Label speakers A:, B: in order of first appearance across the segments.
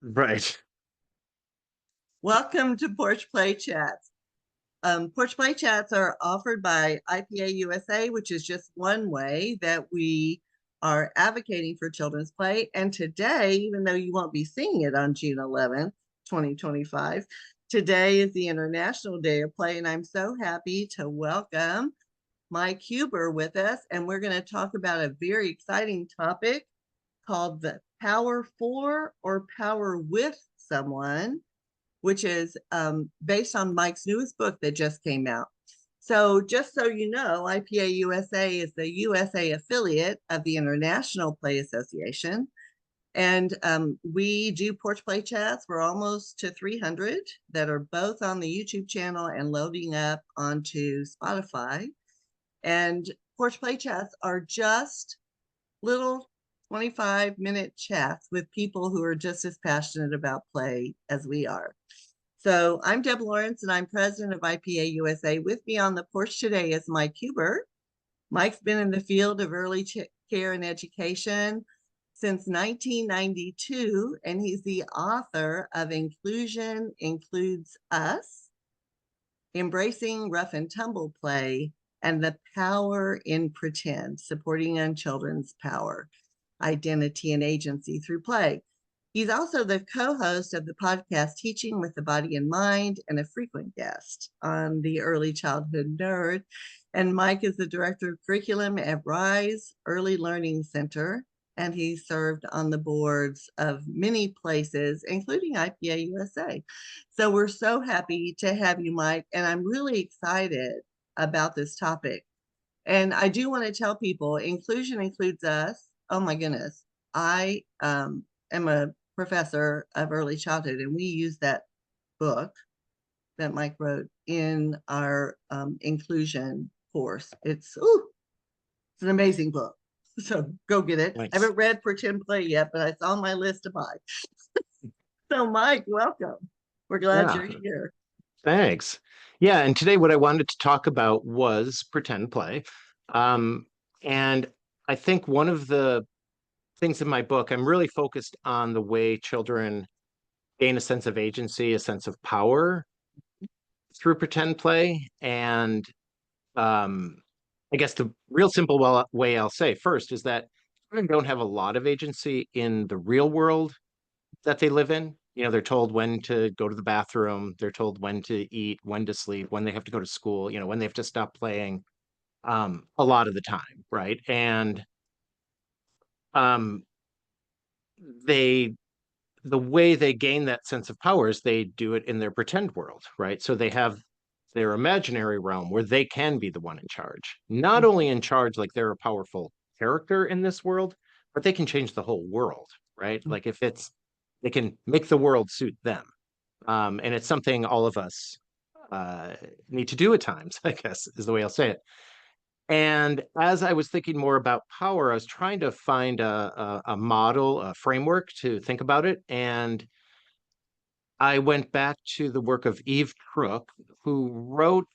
A: Right.
B: Welcome to Porch Play Chats. Porch Play Chats are offered by IPA USA, which is just one way that we are advocating for children's play. And today, even though you won't be seeing it on June 11th, 2025, today is the International Day of Play. And I'm so happy to welcome Mike Huber with us. And we're going to talk about a very exciting topic called the power for or power with someone, which is based on Mike's newest book that just came out. So just so you know, IPA USA is the USA affiliate of the International Play Association. And we do Porch Play Chats. We're almost to 300 that are both on the YouTube channel and loading up onto Spotify. And Porch Play Chats are just little 25-minute chats with people who are just as passionate about play as we are. So I'm Deb Lawrence, and I'm president of IPA USA. With me on the porch today is Mike Huber. Mike's been in the field of early care and education since 1992, and he's the author of Inclusion Includes Us, Embracing Rough and Tumble Play, and The Power in Pretend, Supporting Young Children's Power, Identity, and Agency Through Play. He's also the co-host of the podcast Teaching with the Body and Mind and a frequent guest on the Early Childhood Nerd. And Mike is the director of curriculum at Rise Early Learning Center, and he served on the boards of many places, including IPA USA. So we're so happy to have you, Mike, and I'm really excited about this topic. And I do want to tell people, inclusion includes us. Oh my goodness. I am a professor of early childhood, and we use that book that Mike wrote in our inclusion course. It's an amazing book. So go get it.
A: Nice.
B: I haven't read Pretend Play yet, but it's on my list to buy. So Mike, welcome. We're glad you're here.
A: Thanks. Yeah, and today what I wanted to talk about was pretend play. And I think one of the things in my book, I'm really focused on the way children gain a sense of agency, a sense of power through pretend play. And I guess the real simple way I'll say first is that children don't have a lot of agency in the real world that they live in. You know, they're told when to go to the bathroom, they're told when to eat, when to sleep, when they have to go to school, you know, when they have to stop playing, a lot of the time, right? And they the way they gain that sense of power is they do it in their pretend world, right? So they have their imaginary realm where they can be the one in charge, not only in charge like they're a powerful character in this world, but they can change the whole world, right? Like if it's they can make the world suit them, and it's something all of us need to do at times, I guess is the way I'll say it. And as I was thinking more about power, I was trying to find a model, a framework to think about it. And I went back to the work of Eve Crook, who wrote,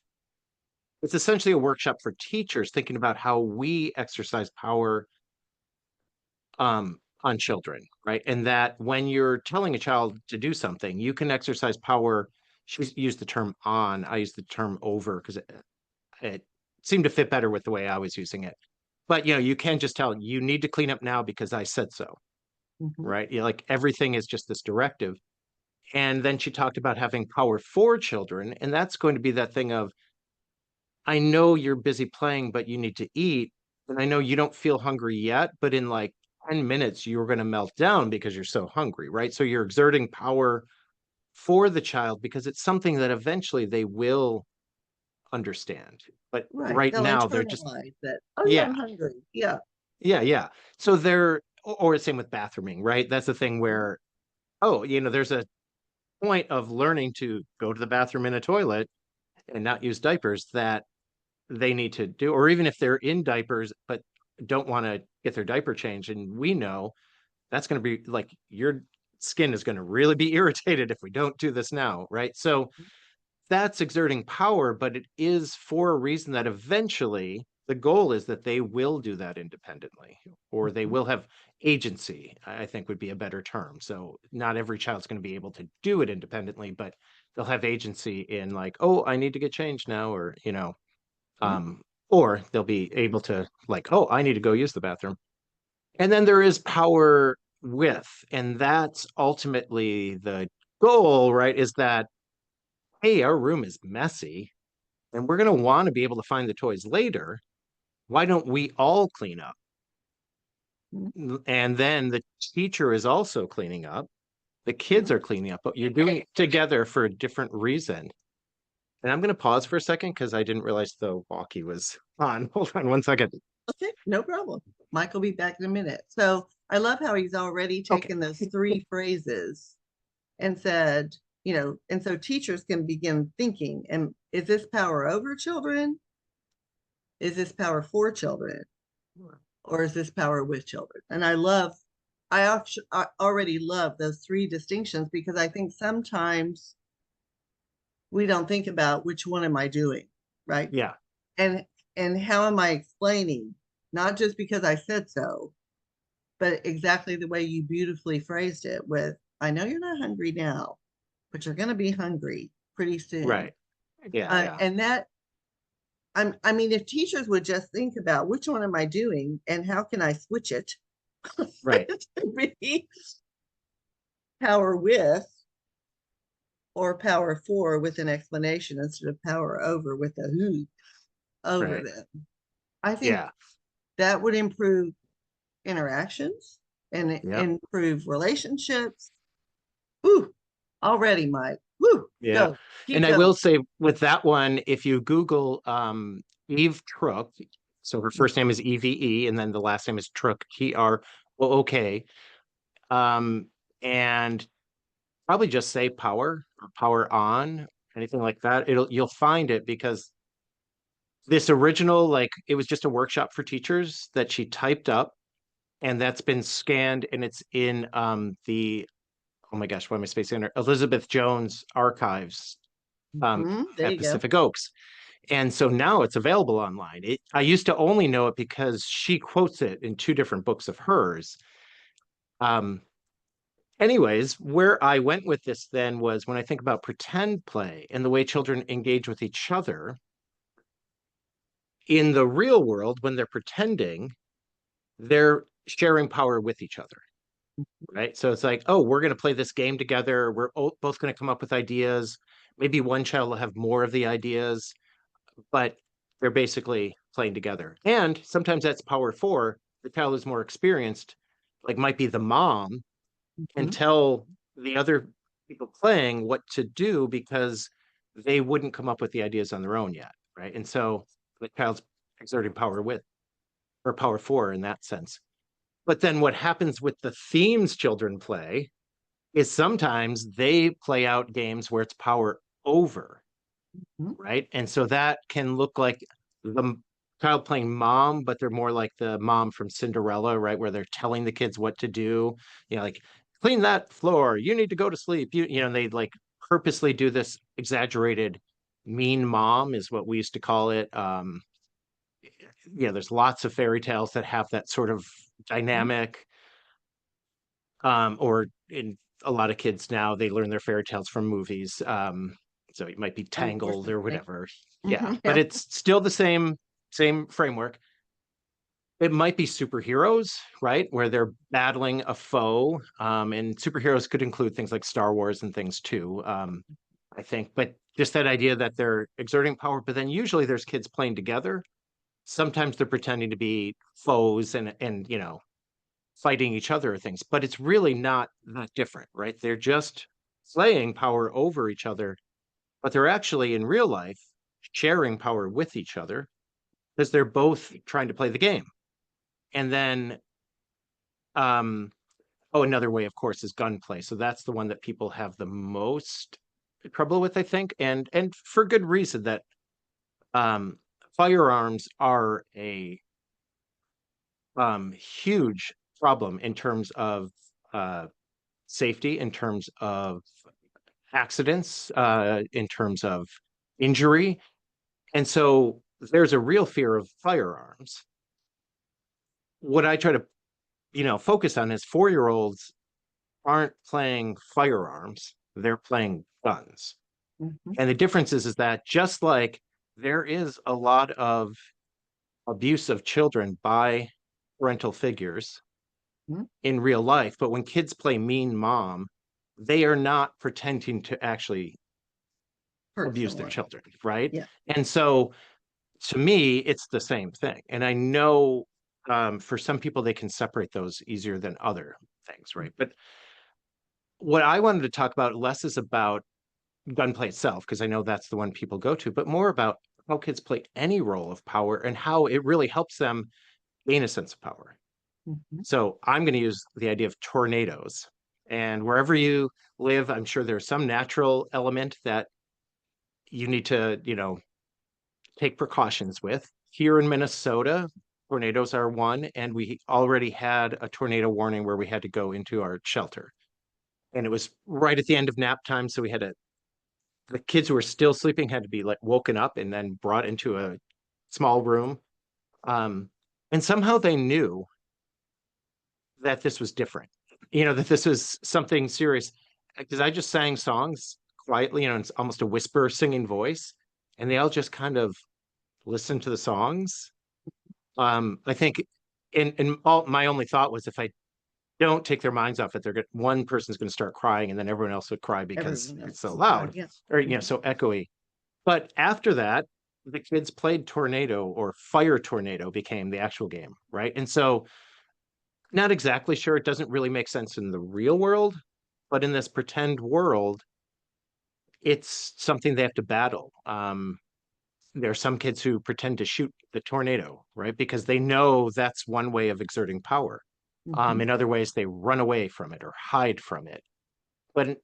A: it's essentially a workshop for teachers thinking about how we exercise power on children, right? And that when you're telling a child to do something, you can exercise power. She used the term on, I use the term over because it seemed to fit better with the way I was using it. But you know, you can just tell you need to clean up now because I said so, right? You know, like everything is just this directive. And then she talked about having power for children, and that's going to be that thing of, I know you're busy playing, but you need to eat, and I know you don't feel hungry yet, but in like 10 minutes you're going to melt down because you're so hungry, right? So you're exerting power for the child because it's something that eventually they will understand. But right
B: They'll
A: now they're just
B: internalize that. Oh yeah,
A: yeah,
B: I'm hungry. Yeah.
A: yeah. So they're or same with bathrooming, right? That's the thing where, oh, you know, there's a point of learning to go to the bathroom in a toilet and not use diapers that they need to do, or even if they're in diapers but don't want to get their diaper changed. And we know that's going to be like your skin is going to really be irritated if we don't do this now, right? So that's exerting power, but it is for a reason that eventually the goal is that they will do that independently, or they
B: Mhm.
A: will have agency, I think would be a better term. So not every child's going to be able to do it independently, but they'll have agency in like, oh, I need to get changed now, or,
B: Mhm.
A: or they'll be able to like, oh, I need to go use the bathroom. And then there is power with, and that's ultimately the goal, right? Is that, hey, our room is messy and we're going to want to be able to find the toys later. Why don't we all clean up?
B: Mhm.
A: And then the teacher is also cleaning up. The kids
B: Mhm.
A: are cleaning up, but you're doing it together for a different reason. And I'm going to pause for a second because I didn't realize the walkie was on. Hold on one second.
B: Okay, no problem. Mike will be back in a minute. So I love how he's already
A: Okay.
B: taken those three phrases and said, and so teachers can begin thinking, and is this power over children? Is this power for children? Or is this power with children? And I already love those three distinctions because I think sometimes we don't think about which one am I doing, right?
A: Yeah.
B: And and how am I explaining? Not just because I said so, but exactly the way you beautifully phrased it with, I know you're not hungry now, but you're going to be hungry pretty soon.
A: Right. Yeah. Yeah.
B: And that, I mean, if teachers would just think about which one am I doing and how can I switch it
A: Right.
B: to be power with or power for with an explanation instead of power over with a who over
A: Right.
B: them. I think
A: Yeah.
B: that would improve interactions and
A: Yeah.
B: improve relationships. Woo, already, Mike. Woo,
A: Yeah.
B: go, keep
A: And I
B: going.
A: will say with that one, if you Google Eve Trook, so her first name is EVE, and then the last name is Trook, TROOK, um, and probably just say power or power on, anything like that. You'll find it because this original, like it was just a workshop for teachers that she typed up, and that's been scanned and it's in the oh my gosh, why am I spacing on Elizabeth Jones archives
B: There
A: at
B: you go.
A: Pacific Oaks. And so now it's available online. I used to only know it because she quotes it in two different books of hers. Um, Anyways, where I went with this then was when I think about pretend play and the way children engage with each other in the real world, when they're pretending, they're sharing power with each other, right? So it's like, oh, we're going to play this game together. We're both going to come up with ideas. Maybe one child will have more of the ideas, but they're basically playing together. And sometimes that's power for the child who's more experienced, like might be the mom, and
B: Mhm.
A: tell the other people playing what to do because they wouldn't come up with the ideas on their own yet, right? And so the child's exerting power with or power for in that sense. But then what happens with the themes children play is sometimes they play out games where it's power over,
B: Mhm.
A: right? And so that can look like the child playing mom, but they're more like the mom from Cinderella, right? Where they're telling the kids what to do, like clean that floor, you need to go to sleep. And they like purposely do this exaggerated mean mom is what we used to call it. There's lots of fairy tales that have that sort of
B: Mhm.
A: dynamic. Or in a lot of kids now, they learn their fairy tales from movies. So it might be Tangled or
B: Unfortunately.
A: whatever. Yeah,
B: Mhm.
A: but
B: Yeah.
A: it's still the same framework. It might be superheroes, right? Where they're battling a foe. And superheroes could include things like Star Wars and things too. I think, but just that idea that they're exerting power, but then usually there's kids playing together. Sometimes they're pretending to be foes and fighting each other or things, but it's really not that different, right? They're just playing power over each other, but they're actually in real life sharing power with each other because they're both trying to play the game. And then, um, oh, another way, of course, is gunplay. So that's the one that people have the most trouble with, I think, and for good reason that um, firearms are a huge problem in terms of uh, safety, in terms of accidents, in terms of injury. And so there's a real fear of firearms. What I try to, focus on is 4-year-olds aren't playing firearms, they're playing guns.
B: Mhm.
A: And the difference is that just like there is a lot of abuse of children by parental figures
B: Mhm.
A: in real life, but when kids play mean mom, they are not pretending to actually
B: Hurt
A: abuse their
B: someone.
A: children, right?
B: Yeah.
A: And so to me, it's the same thing. And I know for some people, they can separate those easier than other things, right? But what I wanted to talk about less is about gunplay itself, because I know that's the one people go to, but more about how kids play any role of power and how it really helps them gain a sense of power.
B: Mhm.
A: So I'm going to use the idea of tornadoes. And wherever you live, I'm sure there's some natural element that you need to, take precautions with. Here in Minnesota, tornadoes are one, and we already had a tornado warning where we had to go into our shelter. And it was right at the end of nap time, so we had to the kids who were still sleeping had to be like woken up and then brought into a small room. Um, and somehow they knew that this was different, that this was something serious. Because I just sang songs quietly, it's almost a whisper singing voice, and they all just kind of listened to the songs. I think, and all my only thought was if I don't take their minds off it, one person's going to start crying, and then everyone else would cry because
B: Everyone
A: it's
B: else
A: so
B: is crying.
A: loud,
B: Yeah.
A: or
B: Mhm.
A: so echoey. But after that, the kids played Tornado, or Fire Tornado became the actual game, right? And so, not exactly sure, it doesn't really make sense in the real world, but in this pretend world, it's something they have to battle. There are some kids who pretend to shoot the tornado, right? Because they know that's one way of exerting power.
B: Mhm.
A: In other ways, they run away from it or hide from it. But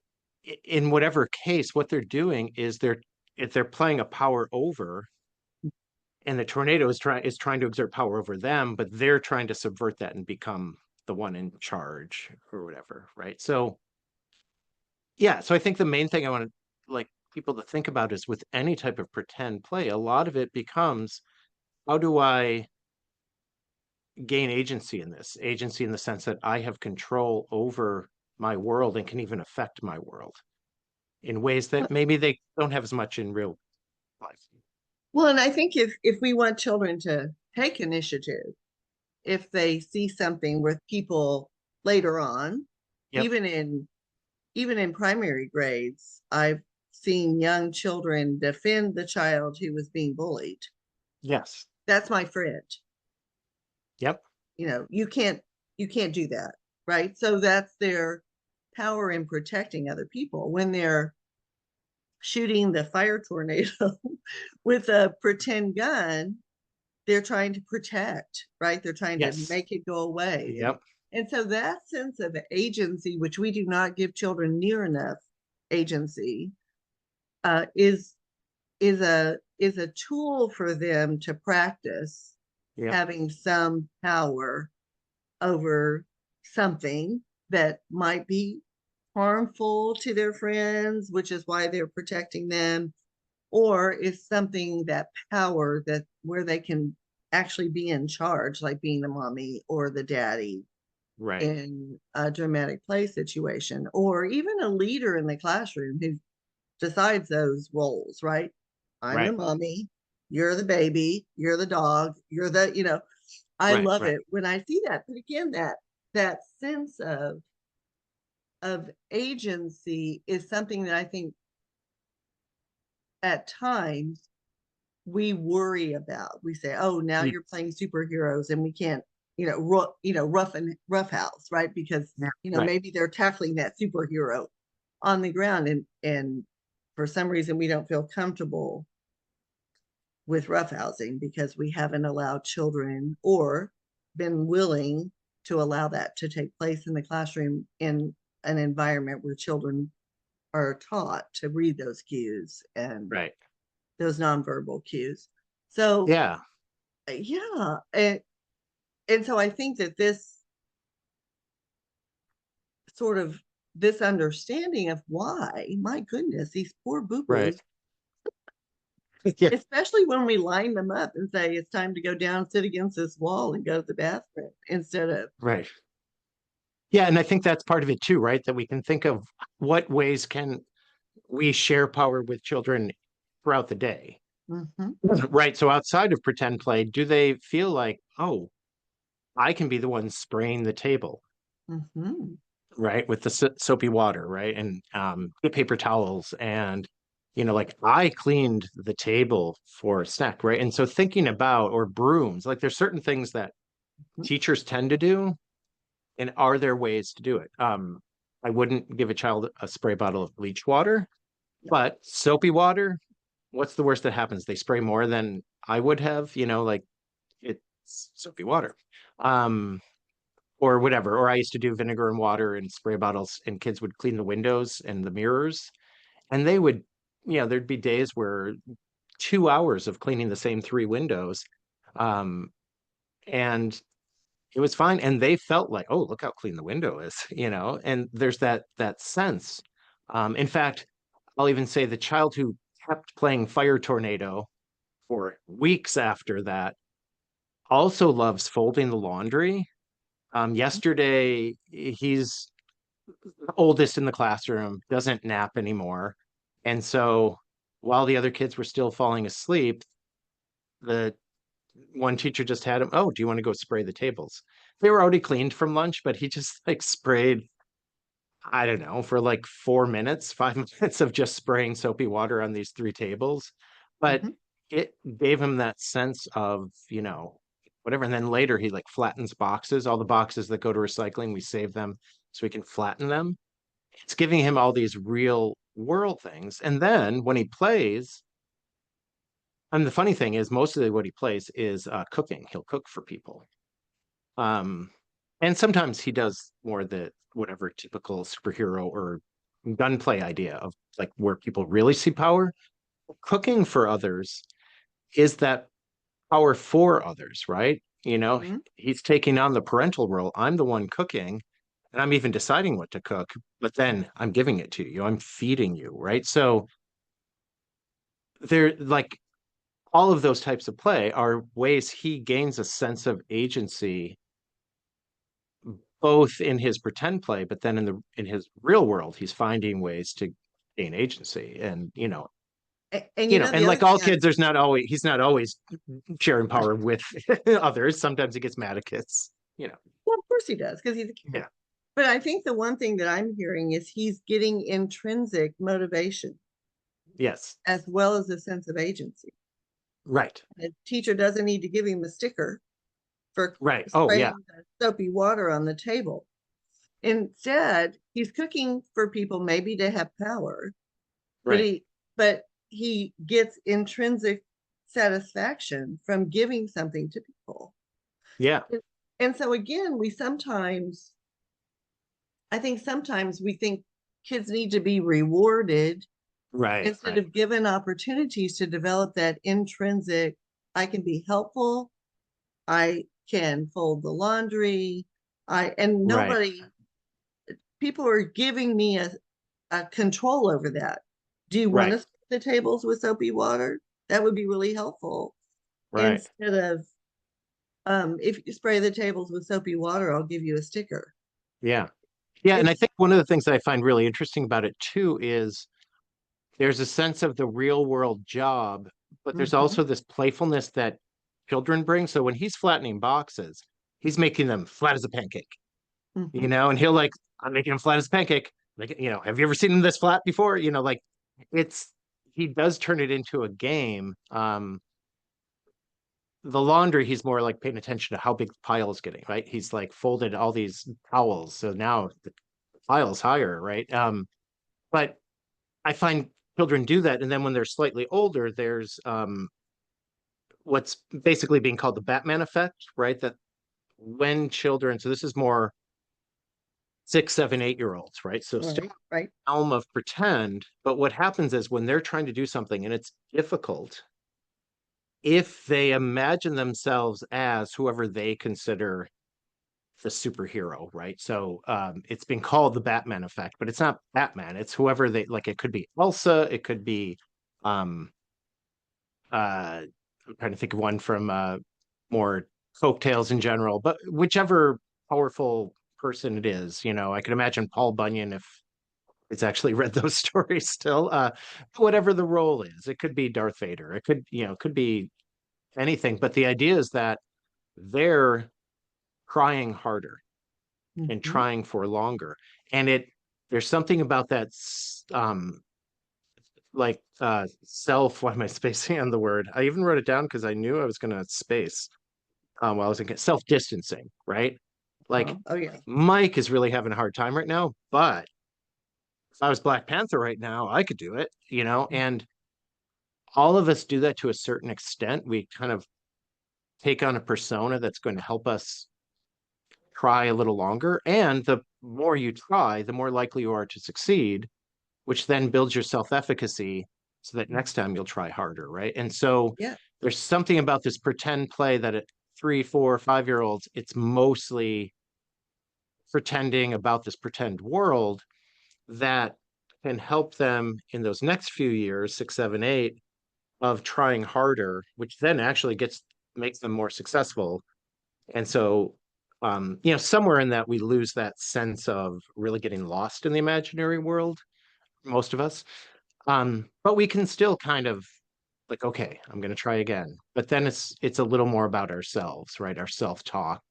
A: in whatever case, what they're doing is if they're playing a power over, and the tornado is trying to exert power over them, but they're trying to subvert that and become the one in charge or whatever, right? So yeah, so I think the main thing I want to like people to think about is with any type of pretend play, a lot of it becomes, how do I gain agency in this? Agency in the sense that I have control over my world and can even affect my world in ways that maybe they don't have as much in real life.
B: Well, and I think if we want children to take initiative, if they see something with people later on,
A: Yep.
B: even in even in primary grades, I've seen young children defend the child who was being bullied.
A: Yes.
B: That's my friend.
A: Yep.
B: You can't do that, right? So that's their power in protecting other people when they're shooting the fire tornado with a pretend gun. They're trying to protect, right? They're trying to
A: Yes.
B: make it go away. And
A: Yep.
B: and so that sense of agency, which we do not give children near enough agency, is a tool for them to practice
A: Yep.
B: having some power over something that might be harmful to their friends, which is why they're protecting them, or is something that power that where they can actually be in charge, like being the mommy or the daddy
A: Right.
B: in a dramatic play situation, or even a leader in the classroom who decides those roles, right? I'm the
A: Right.
B: mommy, you're the baby, you're the dog, you're the. I
A: Right.
B: love
A: Right.
B: it when I see that. But again, that sense of agency is something that I think at times we worry about. We say, "Oh, now you're
A: Yes.
B: playing superheroes, and we can't, rough house, right? Because
A: Yeah. Right.
B: maybe they're tackling that superhero on the ground, and for some reason we don't feel comfortable with roughhousing because we haven't allowed children or been willing to allow that to take place in the classroom in an environment where children are taught to read those cues and
A: Right.
B: those nonverbal cues. So
A: Yeah.
B: yeah, and so I think that sort of this understanding of why, my goodness, these poor
A: Right.
B: boo-boos
A: Yeah,
B: especially when we line them up and say it's time to go down, sit against this wall, and go to the bathroom instead of.
A: right. Yeah, and I think that's part of it too, right? That we can think of what ways can we share power with children throughout the day,
B: Mhm,
A: right? So outside of pretend play, do they feel like, oh, I can be the one spraying the table,
B: mhm,
A: right, with the soapy water, right, and get paper towels, and like I cleaned the table for a snack, right? And so thinking about or brooms, like there's certain things that
B: mhm.
A: teachers tend to do, and are there ways to do it? I wouldn't give a child a spray bottle of bleach water, but soapy water, what's the worst that happens? They spray more than I would have, like it's soapy water. Um, or whatever. Or I used to do vinegar and water and spray bottles, and kids would clean the windows and the mirrors. And they would, there'd be days where 2 hours of cleaning the same three windows. Um, and it was fine. And they felt like, oh, look how clean the window is, and there's that sense. In fact, I'll even say the child who kept playing Fire Tornado for weeks after that also loves folding the laundry. Yesterday, he's the oldest in the classroom, doesn't nap anymore. And so while the other kids were still falling asleep, the one teacher just had him, oh, do you want to go spray the tables? They were already cleaned from lunch, but he just like sprayed, I don't know, for like 4 minutes, 5 minutes of just spraying soapy water on these three tables. But
B: Mhm.
A: it gave him that sense of, whatever. And then later he like flattens boxes, all the boxes that go to recycling, we save them so we can flatten them. It's giving him all these real world things. And then when he plays, and the funny thing is, mostly what he plays is cooking. He'll cook for people. Um, and sometimes he does more the whatever typical superhero or gunplay idea of like where people really see power. Cooking for others is that power for others, right?
B: Mhm.
A: He's taking on the parental role. I'm the one cooking, and I'm even deciding what to cook, but then I'm giving it to you. I'm feeding you, right? So they're like all of those types of play are ways he gains a sense of agency both in his pretend play, but then in his real world he's finding ways to gain agency. And
B: And
A: and
B: the other
A: like
B: thing
A: all kids, he's not always sharing
B: right.
A: power with others. Sometimes he gets mad at kids.
B: Well, of course he does, because he's a kid.
A: Yeah.
B: But I think the one thing that I'm hearing is he's getting intrinsic motivation
A: Yes.
B: as well as a sense of agency.
A: Right.
B: The teacher doesn't need to give him a sticker for
A: Right. Oh yeah.
B: spraying the soapy water on the table. Instead, he's cooking for people maybe to have power, but
A: Right.
B: he gets intrinsic satisfaction from giving something to people.
A: Yeah.
B: And so again, I think sometimes we think kids need to be rewarded
A: Right.
B: instead
A: Right.
B: of given opportunities to develop that intrinsic, I can be helpful, I can fold the laundry, and
A: Right.
B: nobody, people are giving me a control over that. Do you want
A: Right.
B: to spray the tables with soapy water? That would be really helpful.
A: Right.
B: Instead of, if you spray the tables with soapy water, I'll give you a sticker.
A: Yeah. Yeah. And
B: It's
A: I think one of the things that I find really interesting about it too is there's a sense of the real world job, but there's
B: Mhm,
A: also this playfulness that children bring. So when he's flattening boxes, he's making them flat as a pancake,
B: mhm.
A: and he'll like, I'm making them flat as a pancake. Like, have you ever seen him this flat before? Like it's, he does turn it into a game. The laundry, he's more like paying attention to how big the pile is getting, right? He's like folded all these towels. So now the pile's higher, right? But I find children do that. And then when they're slightly older, there's what's basically being called the Batman effect, right? That when children, so this is more 6, 7, 8 year olds, right? So still
B: Right, right.
A: realm of pretend, but what happens is when they're trying to do something and it's difficult, if they imagine themselves as whoever they consider the superhero, right? So it's been called the Batman effect, but it's not Batman. It's whoever they like. It could be Elsa. It could be um, I'm trying to think of one from more folk tales in general, but whichever powerful person it is, I can imagine Paul Bunyan if it's actually read those stories still. Whatever the role is, it could be Darth Vader, it could be anything, but the idea is that they're trying harder and
B: Mhm.
A: trying for longer. And there's something about that like what am I spacing on the word? I even wrote it down because I knew I was gonna space while I was thinking self-distancing, right? Like
B: Oh yeah.
A: Mike is really having a hard time right now, but if I was Black Panther right now, I could do it, and all of us do that to a certain extent. We kind of take on a persona that's going to help us try a little longer. And the more you try, the more likely you are to succeed, which then builds your self-efficacy so that next time you'll try harder, right? And so
B: Yeah.
A: there's something about this pretend play that at 3, 4, 5 year olds, it's mostly pretending about this pretend world that can help them in those next few years, 6, 7, 8, of trying harder, which then actually makes them more successful. And so, somewhere in that we lose that sense of really getting lost in the imaginary world, most of us. But we can still kind of like, okay, I'm going to try again. But then it's a little more about ourselves, right? Our self-talk.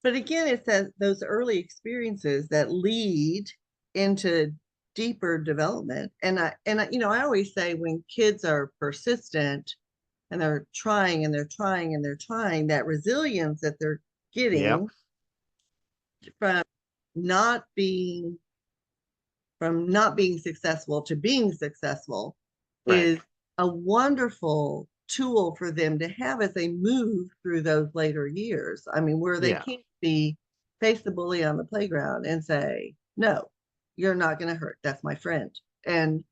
B: But again, it's those early experiences that lead into deeper development. I always say when kids are persistent and they're trying and they're trying and they're trying, that resilience that they're
A: Yep.
B: getting from not being not being successful to being successful
A: Right.
B: is a wonderful tool for them to have as they move through those later years. I mean, where they
A: Yeah.
B: can't be face the bully on the playground and say, no, you're not going to hurt. That's my friend. And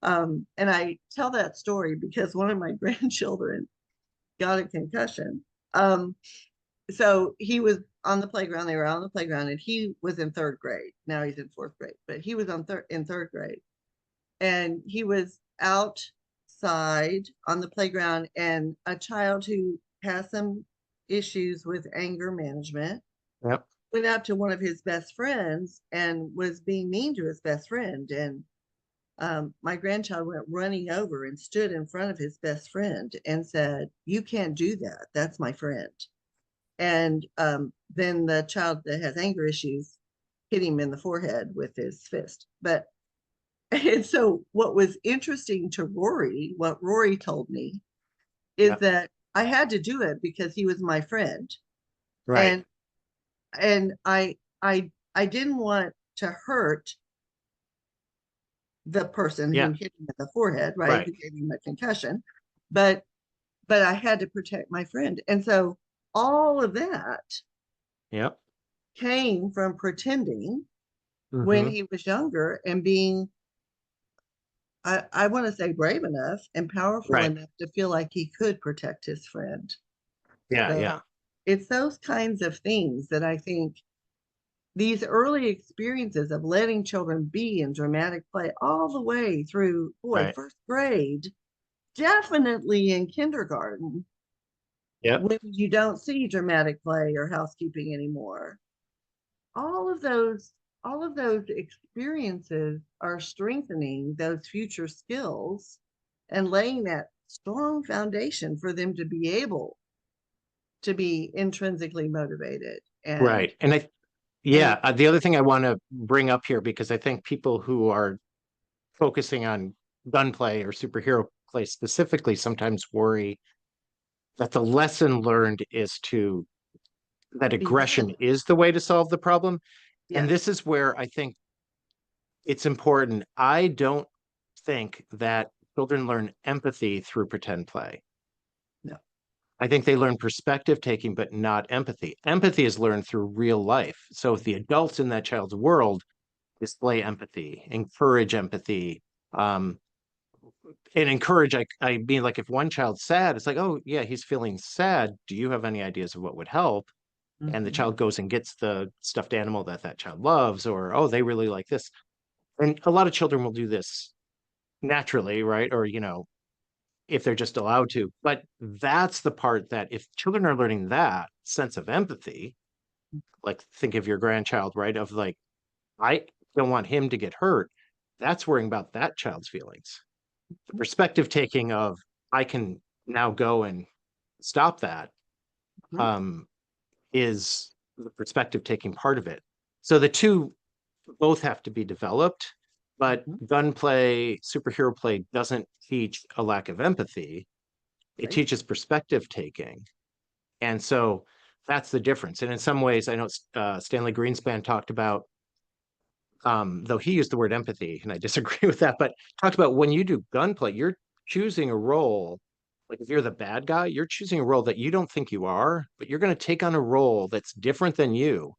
B: I tell that story because one of my grandchildren got a concussion. So he was on the playground. They were out on the playground, and he was in third grade. Now he's in fourth grade, but he was in third grade, and he was outside on the playground, and a child who has some issues with anger management
A: Yep.
B: went up to one of his best friends and was being mean to his best friend. And my grandchild went running over and stood in front of his best friend and said, "You can't do that. That's my friend." And then the child that has anger issues hit him in the forehead with his fist. But and so what was interesting to Rory, what Rory told me, is
A: Yep.
B: that I had to do it because he was my friend.
A: Right.
B: And I didn't want to hurt the person who
A: Yeah.
B: hit him in the forehead, right?
A: Right.
B: Who gave him a concussion. But I had to protect my friend. And so all of that
A: Yep.
B: came from pretending when
A: Mm-hmm.
B: he was younger and being, I want to say, brave enough and powerful
A: Right.
B: enough to feel like he could protect his friend.
A: Yeah.
B: So
A: Yeah.
B: it's those kinds of things that I think these early experiences of letting children be in dramatic play all the way through, boy,
A: Right.
B: first grade, definitely in kindergarten,
A: Yep.
B: when you don't see dramatic play or housekeeping anymore. All of those experiences are strengthening those future skills and laying that strong foundation for them to be able to be intrinsically motivated
A: Right.
B: and
A: Yeah, the other thing I want to bring up here, because I think people who are focusing on gunplay or superhero play specifically sometimes worry that the lesson learned is that
B: be
A: aggression
B: violent.
A: is the way to solve the problem. And
B: Yes.
A: this is where I think it's important. I don't think that children learn empathy through pretend play.
B: No.
A: I think they learn perspective taking, but not empathy. Empathy is learned through real life. So if the adults in that child's world display empathy, encourage empathy, um, and encourage, I mean, like if one child's sad, it's like, oh, yeah, he's feeling sad. Do you have any ideas of what would help? And the
B: Mm-hmm.
A: child goes and gets the stuffed animal that child loves, or, oh, they really like this. And a lot of children will do this naturally, right? Or, if they're just allowed to. But that's the part that if children are learning that sense of empathy, like think of your grandchild, right? Of like, I don't want him to get hurt. That's worrying about that child's feelings. The perspective taking of, I can now go and stop that,
B: Mhm.
A: is the perspective taking part of it. So the two both have to be developed, but
B: Mhm.
A: gunplay, superhero play doesn't teach a lack of empathy. It
B: Right.
A: teaches perspective taking. And so that's the difference. And in some ways, I know Stanley Greenspan talked about, though he used the word empathy, and I disagree with that, but talked about when you do gunplay, you're choosing a role. Like if you're the bad guy, you're choosing a role that you don't think you are, but you're going to take on a role that's different than you.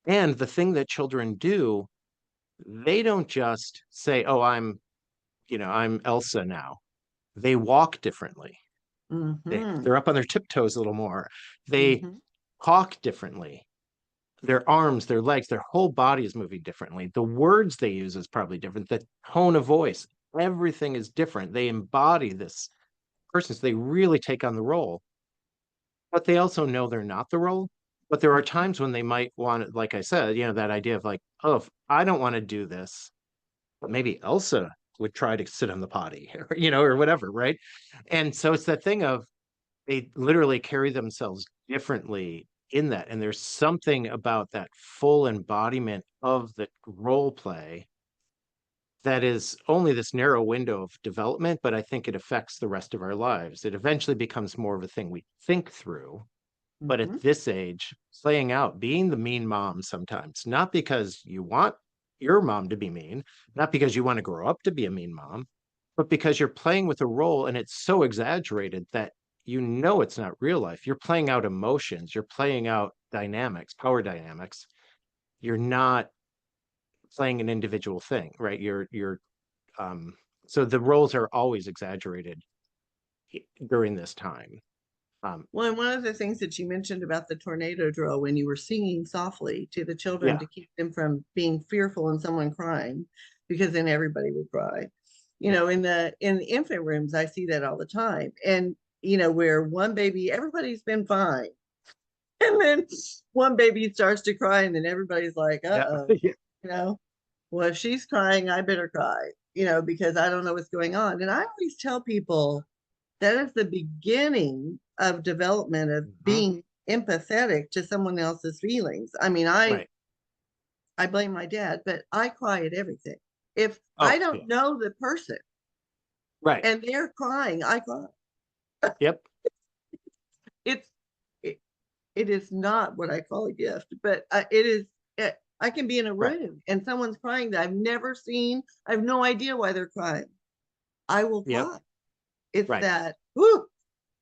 A: And the thing that children do, they don't just say, "Oh, I'm Elsa now." They walk differently.
B: Mm-hmm.
A: They're up on their tiptoes a little more. They
B: Mm-hmm.
A: talk differently. Their arms, their legs, their whole body is moving differently. The words they use is probably different. The tone of voice, everything is different. They embody this person, so they really take on the role. But they also know they're not the role. But there are times when they might want to, like I said, that idea of like, oh, if I don't want to do this, but maybe Elsa would try to sit on the potty, or whatever, right? And so it's that thing of they literally carry themselves differently in that. And there's something about that full embodiment of the role play that is only this narrow window of development, but I think it affects the rest of our lives. It eventually becomes more of a thing we think through. But
B: Mm-hmm.
A: at this age, playing out, being the mean mom sometimes, not because you want your mom to be mean, not because you want to grow up to be a mean mom, but because you're playing with a role and it's so exaggerated that it's not real life. You're playing out emotions, you're playing out dynamics, power dynamics. You're not playing an individual thing, right? Um so the roles are always exaggerated during this time.
B: Well, and one of the things that you mentioned about the tornado drill when you were singing softly to the children
A: Yeah,
B: to keep them from being fearful and someone crying, because then everybody would cry.
A: yeah,
B: In the infant rooms, I see that all the time. And where one baby, everybody's been fine. And then one baby starts to cry, and then everybody's like,
A: yeah.
B: uh-oh, you know, well, if she's crying, I better cry, because I don't know what's going on. And I always tell people that is the beginning of development of
A: Mhm.
B: being empathetic to someone else's feelings. I mean, I
A: Right.
B: I blame my dad, but I cry at everything. If I
A: Oh, yeah.
B: don't know the person
A: Right.
B: and they're crying, I cry.
A: Yep.
B: It's it, it is not what I call a gift, but it is. I can be in a
A: Right.
B: room and someone's crying that I've never seen. I have no idea why they're crying. I will
A: Yep.
B: cry. It's
A: Right.
B: that, whoo,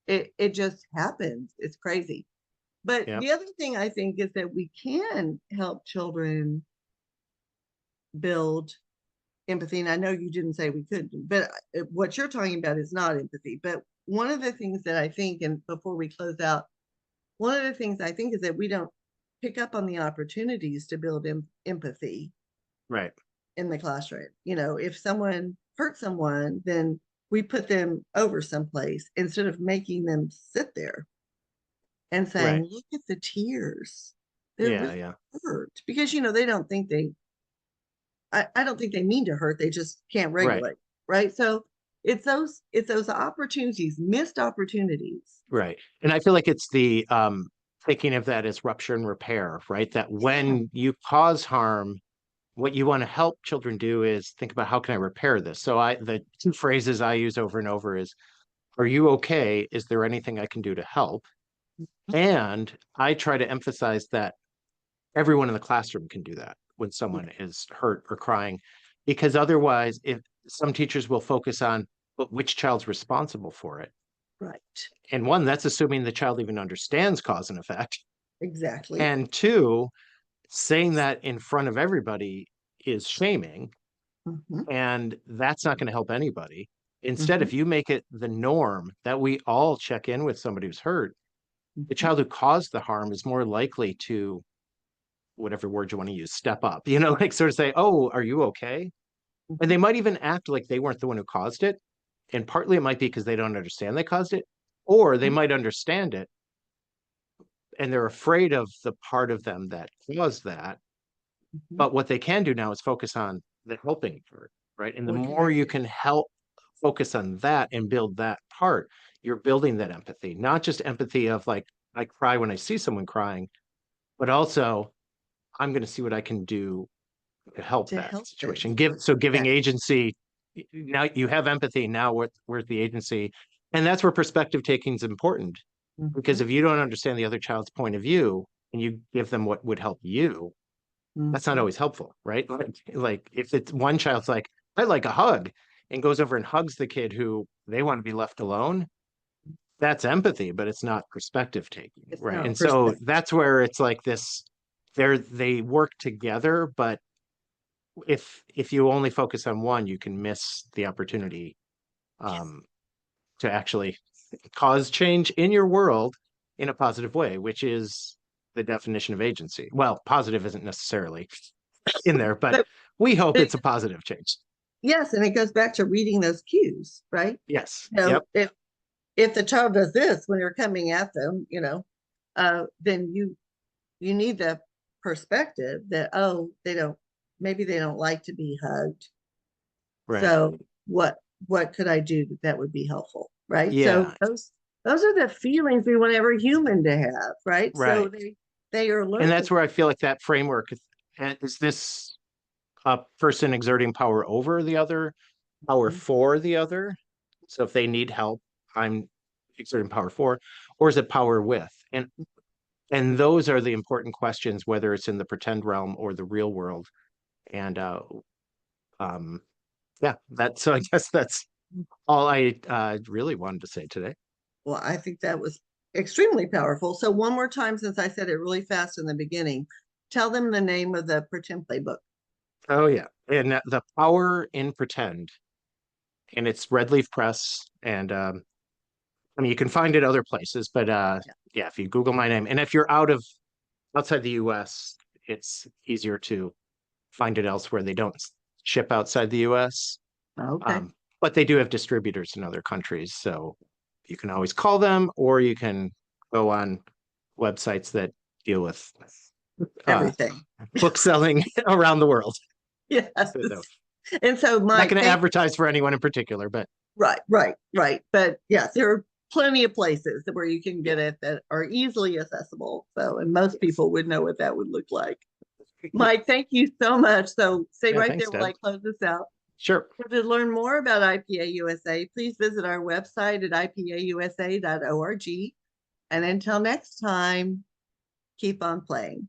B: it just happens. It's crazy. But
A: Yep.
B: the other thing I think is that we can help children build empathy. And I know you didn't say we couldn't, but what you're talking about is not empathy. But one of the things that I think, and before we close out, one of the things I think is that we don't pick up on the opportunities to build empathy
A: Right.
B: in the classroom. If someone hurts someone, then we put them over someplace instead of making them sit there and
A: Right.
B: saying, look at the tears. They're
A: Yeah.
B: really
A: Yeah.
B: hurt because, they don't think I don't think they mean to hurt. They just can't
A: Right.
B: regulate. Right. So it's those opportunities, missed opportunities.
A: Right. And I feel like it's the thinking of that as rupture and repair, right? That
B: Yeah.
A: when you cause harm, what you want to help children do is think about how can I repair this? So the two phrases I use over and over is, are you okay? Is there anything I can do to help? And I try to emphasize that everyone in the classroom can do that when someone is hurt or crying, because otherwise, if some teachers will focus on, but which child's responsible for it.
B: Right.
A: And one, that's assuming the child even understands cause and effect.
B: Exactly.
A: And two, saying that in front of everybody is shaming,
B: Mm-hmm.
A: and that's not going to help anybody. Instead,
B: Mm-hmm.
A: if you make it the norm that we all check in with somebody who's hurt, the
B: Mm-hmm.
A: child who caused the harm is more likely to, whatever word you want to use, step up, like sort of say, oh, are you okay? And they might even act like they weren't the one who caused it. And partly it might be because they don't understand they caused it, or they might understand it and they're afraid of the part of them that caused that.
B: Mhm.
A: But what they can do now is focus on the helping part, right? And the
B: What can
A: more
B: I
A: you
B: do?
A: can help focus on that and build that part, you're building that empathy, not just empathy of like, I cry when I see someone crying, but also I'm going to see what I can do to help
B: To
A: that
B: help
A: situation.
B: this.
A: Giving
B: Yeah.
A: agency. Now you have empathy. Now where's the agency? And that's where perspective taking is important, because
B: Mhm.
A: if you don't understand the other child's point of view and you give them what would help you, that's not
B: Mhm.
A: always helpful, right? Like if it's one child's like, I like a hug, and goes over and hugs the kid who they want to be left alone, that's empathy, but it's not perspective taking,
B: It's
A: right?
B: not
A: And so
B: perspective.
A: that's where it's like this, they work together, but if you only focus on one, you can miss the opportunity
B: Yes.
A: um, to actually cause change in your world in a positive way, which is the definition of agency. Well, positive isn't necessarily in there, but
B: But
A: we hope
B: it,
A: it's a positive change.
B: yes, and it goes back to reading those cues, right?
A: Yes.
B: So
A: Yep.
B: if the child does this when you're coming at them, then you need the perspective that, oh, they don't, maybe they don't like to be hugged.
A: Right.
B: So what could I do that would be helpful, right? So
A: Yeah.
B: those are the feelings we want every human to have, right? So
A: Right.
B: they are
A: And that's
B: learning.
A: where I feel like that framework is this a person exerting power over the other, power
B: Mhm.
A: for the other. So if they need help, I'm exerting power for, or is it power with? And those are the important questions, whether it's in the pretend realm or the real world. And um, yeah, that's so I guess that's all I really wanted to say today.
B: Well, I think that was extremely powerful. So one more time, since I said it really fast in the beginning, tell them the name of the pretend playbook.
A: Oh yeah, and the power in pretend, and it's Red Leaf Press, and I mean you can find it other places, but
B: Yeah.
A: yeah, if you Google my name, and if you're outside the U.S., it's easier to find it elsewhere. They don't ship outside the U.S.
B: Okay.
A: Um, but they do have distributors in other countries, so you can always call them, or you can go on websites that deal with uh,
B: Everything.
A: book selling around the world.
B: Yes.
A: So, no,
B: And so,
A: not
B: Mike,
A: going to
B: thank
A: advertise for anyone in particular, but
B: right. But yes, there are plenty of places where you can
A: yeah,
B: get it that are easily accessible. So, and most
A: yes.
B: people would know what that would look like. Mike, thank you so much. So stay
A: Yeah,
B: right
A: thanks,
B: there while
A: Deb.
B: I close this out.
A: Sure.
B: To learn more about IPA USA, please visit our website at ipausa.org. And until next time, keep on playing.